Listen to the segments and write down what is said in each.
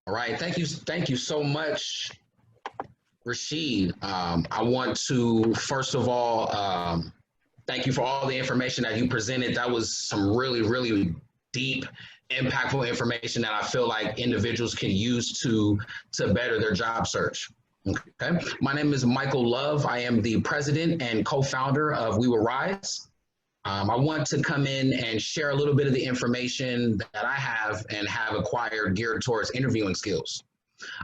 All right, thank you so much, Rashid. I want to first of all thank you for all the information that you presented. That was some really deep, impactful information that I feel like individuals can use to better their job search. Okay, my name is Michael Love. I am the president and co-founder of We Will Rise. I want to come in and share a little bit of the information that I have and have acquired geared towards interviewing skills.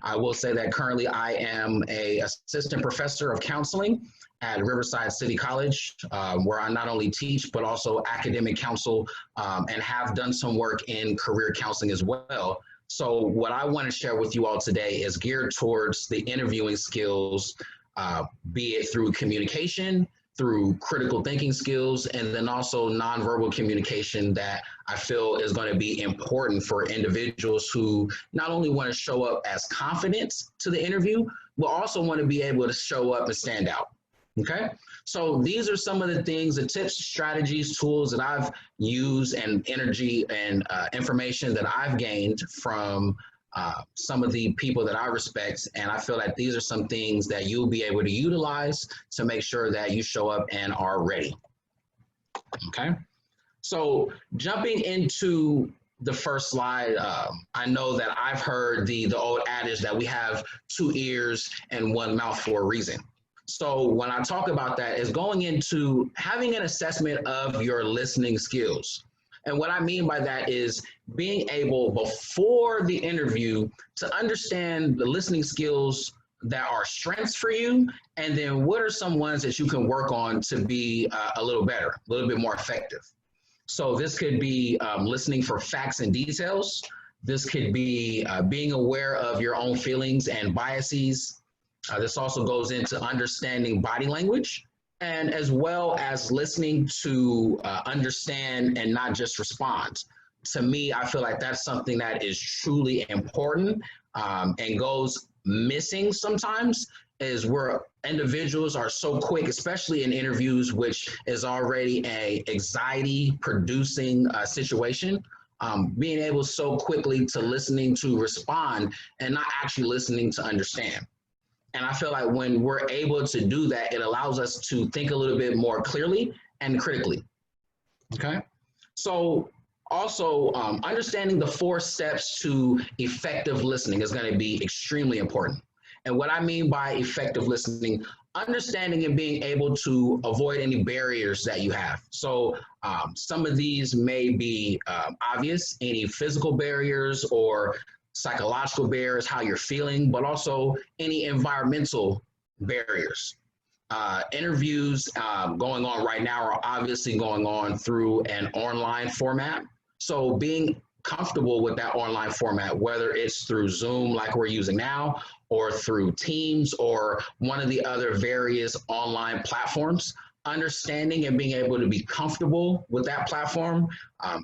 I will say that currently I am a assistant professor of counseling at Riverside City College, where I not only teach but also academic counsel, and have done some work in career counseling as well. So what I want to share with you all today is geared towards the interviewing skills, be it through communication, through critical thinking skills, and then also nonverbal communication that I feel is going to be important for individuals who not only want to show up as confident to the interview, but also want to be able to show up and stand out. Okay, so these are some of the things, the tips, strategies, tools that I've used, and energy and information that I've gained from some of the people that I respect. And I feel like these are some things that you'll be able to utilize to make sure that you show up and are ready. Okay, so jumping into the first slide, I know that I've heard the old adage that we have two ears and one mouth for a reason. So when I talk about that, is going into having an assessment of your listening skills. And what I mean by that is being able before the interview to understand the listening skills that are strengths for you, and then what are some ones that you can work on to be a little better, a little bit more effective. So this could be listening for facts and details. This could be being aware of your own feelings and biases. This also goes into understanding body language, and as well as listening to understand and not just respond. To me, I feel like that's something that is truly important, and goes missing sometimes, is where individuals are so quick, especially in interviews, which is already a anxiety producing situation. Being able so quickly to listening to respond and not actually listening to understand. And I feel like when we're able to do that, it allows us to think a little bit more clearly and critically. Okay. So also understanding the 4 steps to effective listening is going to be extremely important. And what I mean by effective listening, understanding and being able to avoid any barriers that you have. So some of these may be obvious, any physical barriers or psychological barriers, how you're feeling, but also any environmental barriers. Interviews going on right now are obviously going on through an online format. So being comfortable with that online format, whether it's through Zoom like we're using now, or through Teams or one of the other various online platforms, understanding and being able to be comfortable with that platform,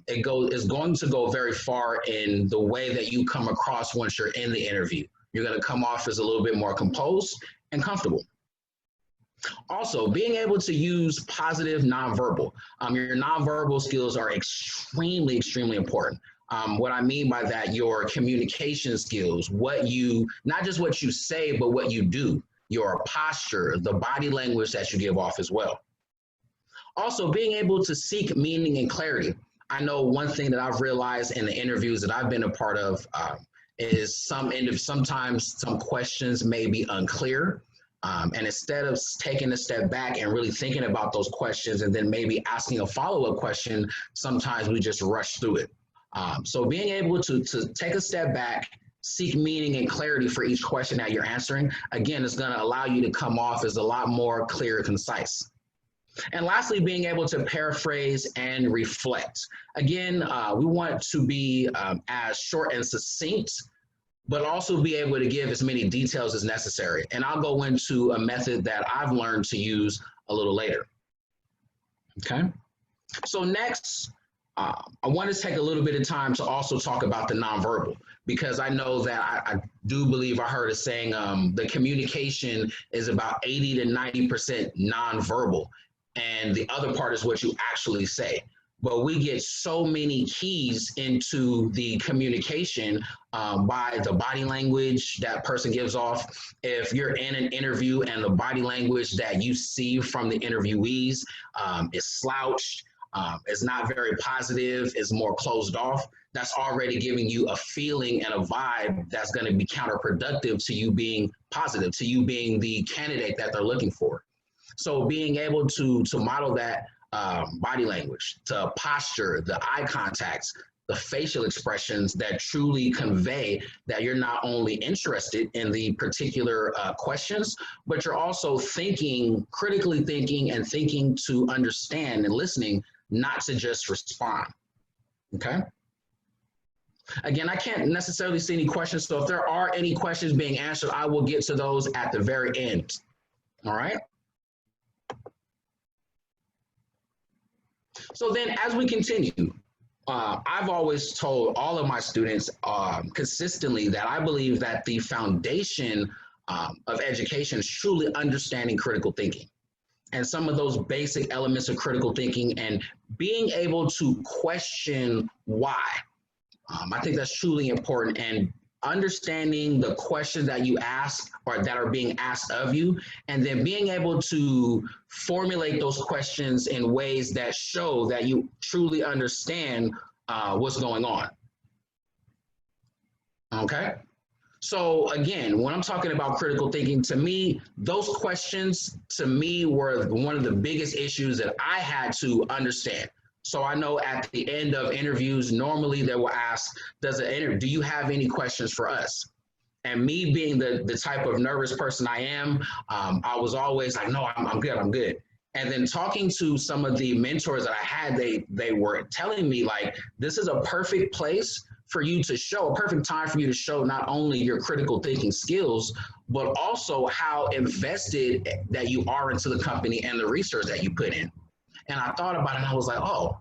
is going to go very far in the way that you come across once you're in the interview. You're going to come off as a little bit more composed and comfortable. Also, being able to use positive nonverbal. Your nonverbal skills are extremely important. What I mean by that, your communication skills, not just what you say, but what you do, your posture, the body language that you give off as well. Also, being able to seek meaning and clarity. I know one thing that I've realized in the interviews that I've been a part of is sometimes some questions may be unclear. And instead of taking a step back and really thinking about those questions and then maybe asking a follow-up question, sometimes we just rush through it. So being able to take a step back, seek meaning and clarity for each question that you're answering, again, is going to allow you to come off as a lot more clear and concise. And lastly, being able to paraphrase and reflect. Again, we want to be as short and succinct, but also be able to give as many details as necessary. And I'll go into a method that I've learned to use a little later. Okay. So next, I want to take a little bit of time to also talk about the nonverbal, because I know that I do believe I heard a saying, the communication is about 80 to 90% nonverbal. And the other part is what you actually say. but we get so many keys into the communication by the body language that person gives off. If you're in an interview and the body language that you see from the interviewees is slouched, is not very positive, is more closed off, that's already giving you a feeling and a vibe that's going to be counterproductive to you being positive, to you being the candidate that they're looking for. So being able to model that body language, to posture, the eye contacts, the facial expressions that truly convey that you're not only interested in the particular questions, but you're also thinking, critically thinking, and thinking to understand and listening, not to just respond. Okay. Again, I can't necessarily see any questions. So if there are any questions being answered, I will get to those at the very end. All right. So then as we continue, I've always told all of my students consistently that I believe that the foundation of education is truly understanding critical thinking. And some of those basic elements of critical thinking and being able to question why. I think that's truly important, and understanding the questions that you ask or that are being asked of you, and then being able to formulate those questions in ways that show that you truly understand what's going on. Okay. So again, when I'm talking about critical thinking, to me, those questions to me were one of the biggest issues that I had to understand. So I know at the end of interviews, normally they will ask, do you have any questions for us? And me being the type of nervous person I am, I was always like, no, I'm good, I'm good. And then talking to some of the mentors that I had, they were telling me like, this is a perfect place for you to show, a perfect time for you to show not only your critical thinking skills, but also how invested that you are into the company and the research that you put in. And I thought about it and I was like, oh,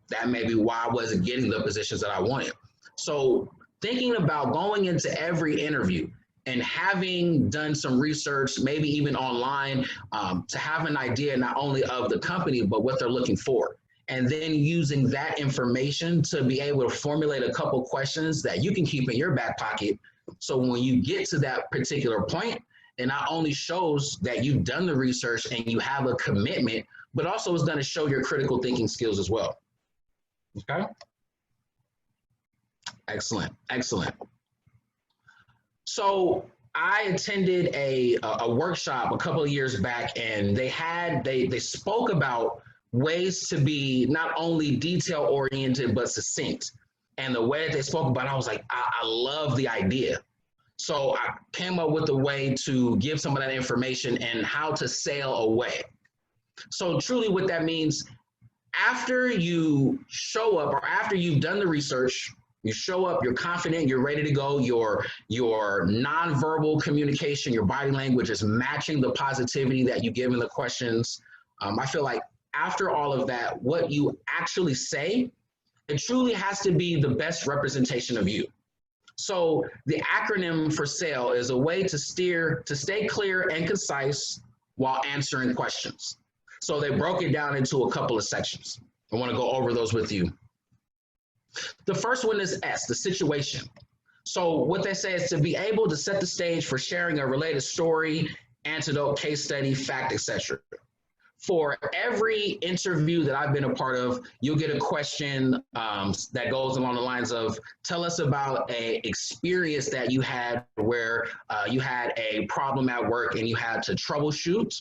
that may be why I wasn't getting the positions that I wanted. So thinking about going into every interview and having done some research, maybe even online, to have an idea not only of the company, but what they're looking for. And then using that information to be able to formulate a couple questions that you can keep in your back pocket. So when you get to that particular point, it not only shows that you've done the research and you have a commitment, but also it's going to show your critical thinking skills as well. Okay. Excellent. Excellent. So I attended a workshop a couple of years back, and they spoke about ways to be not only detail oriented, but succinct. And the way that they spoke about it, I was like, I love the idea. So I came up with a way to give some of that information and how to sail away. So truly what that means, after you show up or after you've done the research, you show up, you're confident, you're ready to go, your nonverbal communication, your body language is matching the positivity that you give in the questions. I feel like after all of that, what you actually say, it truly has to be the best representation of you. So the acronym for SAIL is a way to stay clear and concise while answering questions. So they broke it down into a couple of sections. I want to go over those with you. The first one is S, the situation. So what they say is to be able to set the stage for sharing a related story, anecdote, case study, fact, etc. For every interview that I've been a part of, you'll get a question that goes along the lines of, tell us about an experience that you had where you had a problem at work and you had to troubleshoot,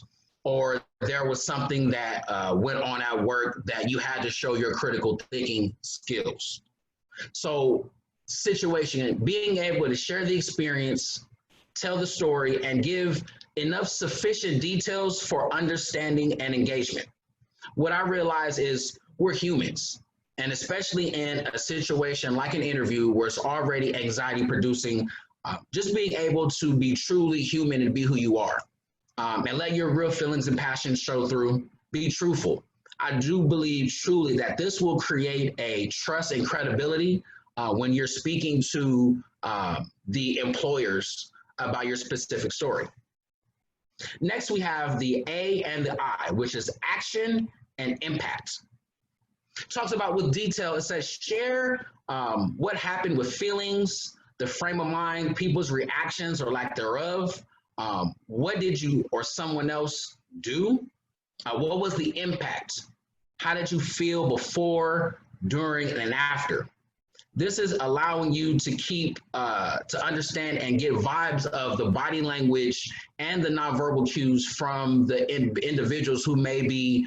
or there was something that went on at work that you had to show your critical thinking skills. So situation, being able to share the experience, tell the story, and give enough sufficient details for understanding and engagement. What I realize is we're humans, and especially in a situation like an interview where it's already anxiety producing, just being able to be truly human and be who you are, and let your real feelings and passions show through, be truthful. I do believe truly that this will create a trust and credibility when you're speaking to the employers about your specific story. Next, we have the A and the I, which is action and impact. Talks about with detail. It says share what happened with feelings, the frame of mind, people's reactions or lack thereof. What did you or someone else do? What was the impact? How did you feel before, during, and after? This is allowing you to keep, to understand and get vibes of the body language and the nonverbal cues from the individuals who may be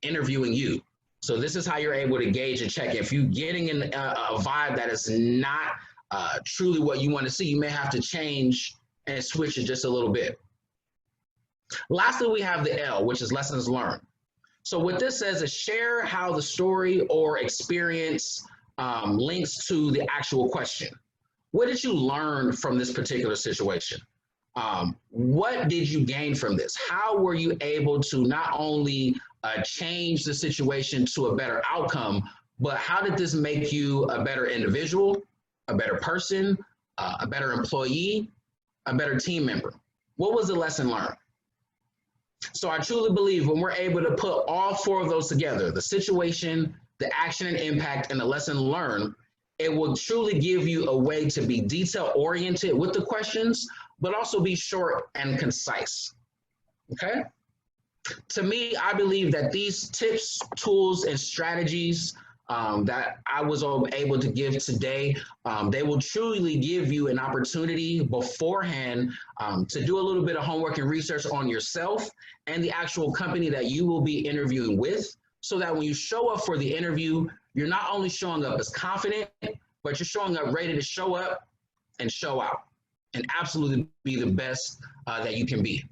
interviewing you. So this is how you're able to gauge and check. If you're getting a vibe that is not truly what you want to see, you may have to change and switch it just a little bit. Lastly, we have the L, which is lessons learned. So what this says is share how the story or experience links to the actual question. What did you learn from this particular situation? What did you gain from this? How were you able to not only change the situation to a better outcome, but how did this make you a better individual, a better person, a better employee, a better team member? What was the lesson learned? So I truly believe when we're able to put all four of those together, the situation, the action and impact, and the lesson learned, it will truly give you a way to be detail oriented with the questions, but also be short and concise. Okay? To me, I believe that these tips, tools, and strategies that I was able to give today, they will truly give you an opportunity beforehand to do a little bit of homework and research on yourself and the actual company that you will be interviewing with, so that when you show up for the interview, you're not only showing up as confident, but you're showing up ready to show up and show out and absolutely be the best that you can be.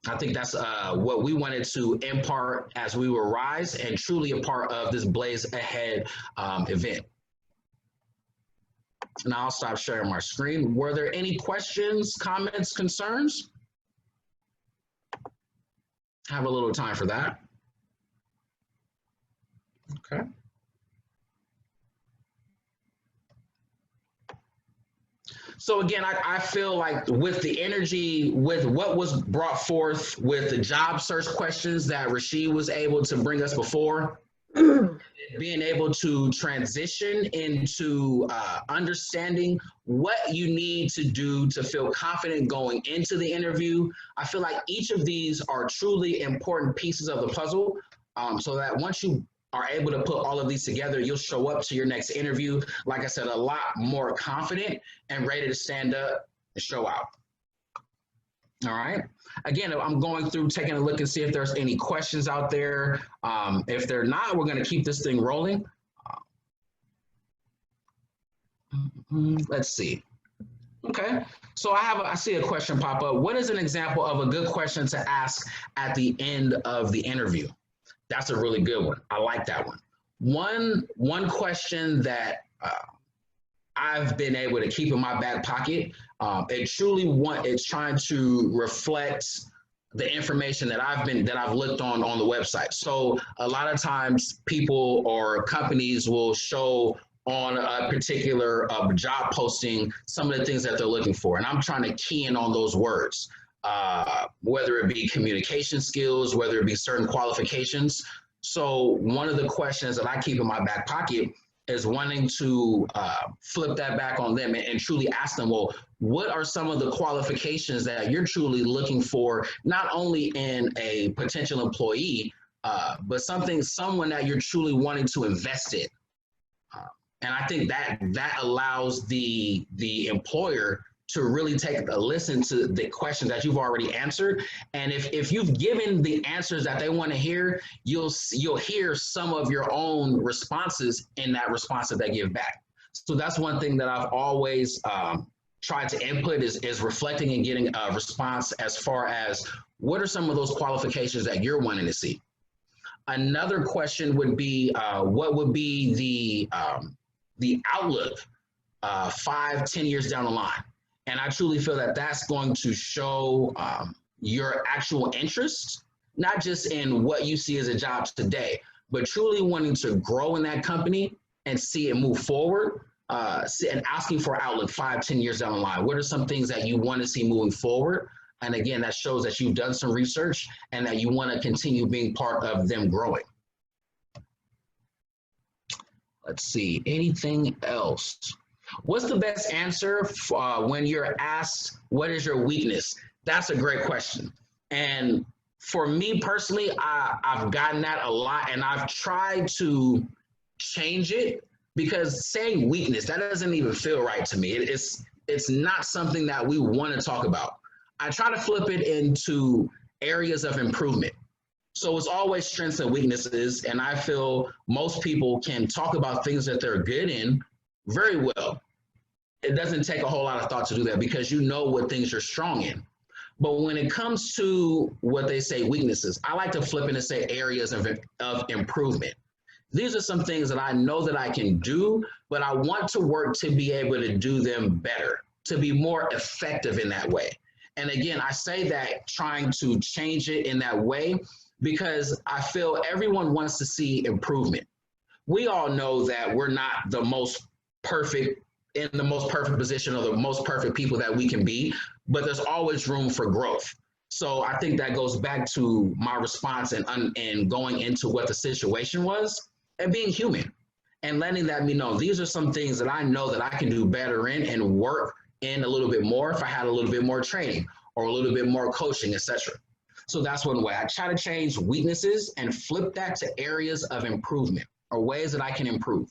I think that's what we wanted to impart as we will rise and truly a part of this Blaze Ahead event. And I'll stop sharing my screen. Were there any questions, comments, concerns? Have a little time for that. Okay. So again, I feel like with the energy, with what was brought forth with the job search questions that Rashid was able to bring us before, being able to transition into understanding what you need to do to feel confident going into the interview, I feel like each of these are truly important pieces of the puzzle, so that once you are able to put all of these together, you'll show up to your next interview, like I said, a lot more confident and ready to stand up and show out. All right. Again, I'm going through, taking a look and see if there's any questions out there. If they're not, we're going to keep this thing rolling. Let's see. Okay. So I see a question pop up. What is an example of a good question to ask at the end of the interview? That's a really good one. I like that one. One question that I've been able to keep in my back pocket, it's trying to reflect the information that I've looked on the website. So a lot of times people or companies will show on a particular job posting some of the things that they're looking for, and I'm trying to key in on those words. Whether it be communication skills, whether it be certain qualifications. So one of the questions that I keep in my back pocket is wanting to flip that back on them and truly ask them, well, what are some of the qualifications that you're truly looking for, not only in a potential employee, but someone that you're truly wanting to invest in. And I think that allows the employer to really take a listen to the questions that you've already answered. And if you've given the answers that they want to hear, you'll hear some of your own responses in that response that they give back. So that's one thing that I've always tried to input is reflecting and getting a response as far as what are some of those qualifications that you're wanting to see. Another question would be, what would be the outlook 5-10 years down the line? And I truly feel that that's going to show your actual interest, not just in what you see as a job today, but truly wanting to grow in that company and see it move forward, and asking for outlook 5-10 years down the line. What are some things that you want to see moving forward? And again, that shows that you've done some research and that you want to continue being part of them growing. Let's see, anything else? What's the best answer when you're asked, what is your weakness? That's a great question. And for me personally, I've gotten that a lot, and I've tried to change it because saying weakness, that doesn't even feel right to me. It's not something that we want to talk about. I try to flip it into areas of improvement. So it's always strengths and weaknesses. And I feel most people can talk about things that they're good in very well. It doesn't take a whole lot of thought to do that because you know what things you're strong in. But when it comes to what they say weaknesses, I like to flip it and say areas of improvement. These are some things that I know that I can do, but I want to work to be able to do them better, to be more effective in that way. And again, I say that trying to change it in that way because I feel everyone wants to see improvement. We all know that we're not the most perfect in the most perfect position or the most perfect people that we can be, but there's always room for growth. So I think that goes back to my response and going into what the situation was and being human and letting that me know these are some things that I know that I can do better in and work in a little bit more if I had a little bit more training or a little bit more coaching, etc. So that's one way. I try to change weaknesses and flip that to areas of improvement or ways that I can improve.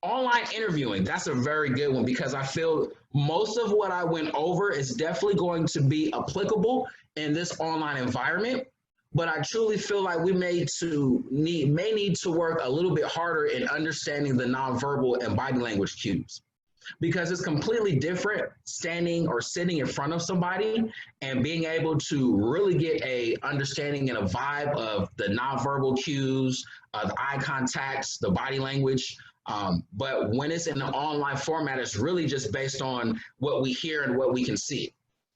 Online interviewing, that's a very good one because I feel most of what I went over is definitely going to be applicable in this online environment, but I truly feel like we may need to work a little bit harder in understanding the nonverbal and body language cues because it's completely different standing or sitting in front of somebody and being able to really get a understanding and a vibe of the nonverbal cues, the eye contacts, the body language. But when it's in the online format, it's really just based on what we hear and what we can see.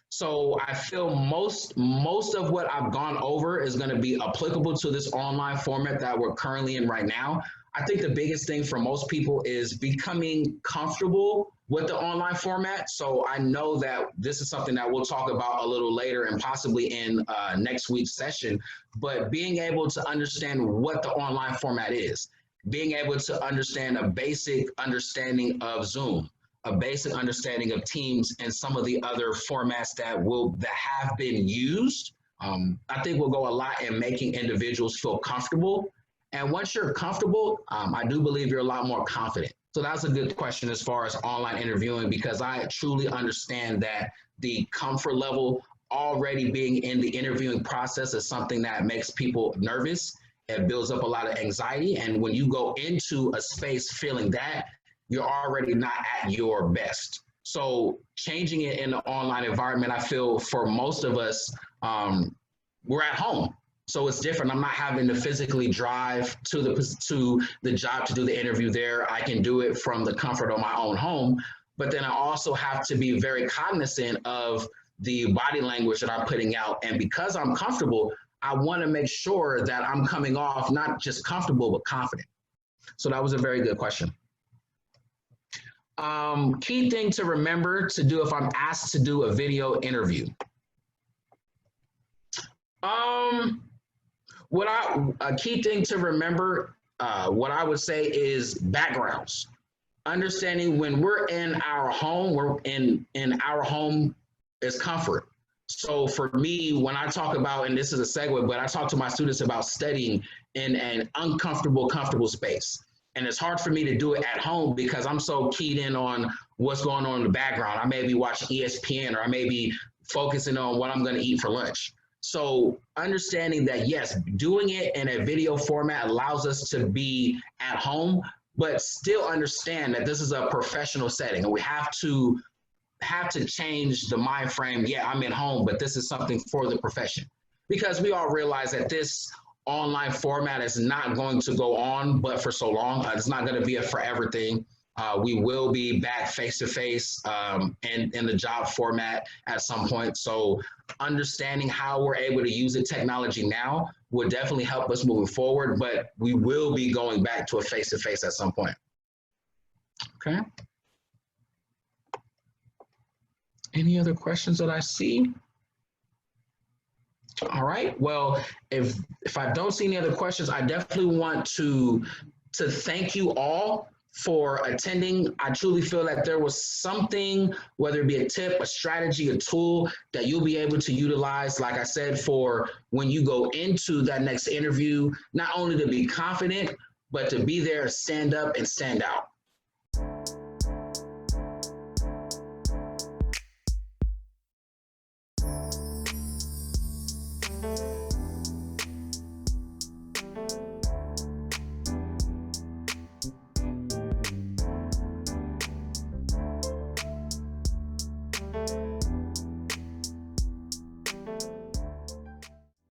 So I feel most of what I've gone over is going to be applicable to this online format that we're currently in right now. I think the biggest thing for most people is becoming comfortable with the online format. So I know that this is something that we'll talk about a little later and possibly in next week's session, but being able to understand what the online format is, being able to understand a basic understanding of Zoom, a basic understanding of Teams and some of the other formats that have been used, I think will go a lot in making individuals feel comfortable. And once you're comfortable, I do believe you're a lot more confident. So that's a good question as far as online interviewing, because I truly understand that the comfort level already being in the interviewing process is something that makes people nervous. It builds up a lot of anxiety. And when you go into a space feeling that, you're already not at your best. So changing it in the online environment, I feel for most of us, we're at home. So it's different. I'm not having to physically drive to the job to do the interview there. I can do it from the comfort of my own home. But then I also have to be very cognizant of the body language that I'm putting out. And because I'm comfortable, I want to make sure that I'm coming off not just comfortable, but confident. So that was a very good question. Key thing to remember to do if I'm asked to do a video interview. A key thing to remember, what I would say is backgrounds. Understanding when we're in our home, we're in our home is comfort. So for me, when I talk about, and this is a segue, but I talk to my students about studying in an uncomfortable, comfortable space. And it's hard for me to do it at home because I'm so keyed in on what's going on in the background. I may be watching ESPN or I may be focusing on what I'm going to eat for lunch. So understanding that, yes, doing it in a video format allows us to be at home, but still understand that this is a professional setting and we have to change the mind frame. Yeah, I'm at home, but this is something for the profession, because we all realize that this online format is not going to go on but for so long. It's not going to be a forever thing. We will be back face-to-face and in the job format at some point. So understanding how we're able to use the technology now will definitely help us moving forward, but we will be going back to a face-to-face at some point. Okay. Any other questions that I see? All right. Well, if I don't see any other questions, I definitely want to to thank you all for attending. I truly feel that there was something, whether it be a tip, a strategy, a tool that you'll be able to utilize, like I said, for when you go into that next interview, not only to be confident, but to be there, stand up and stand out.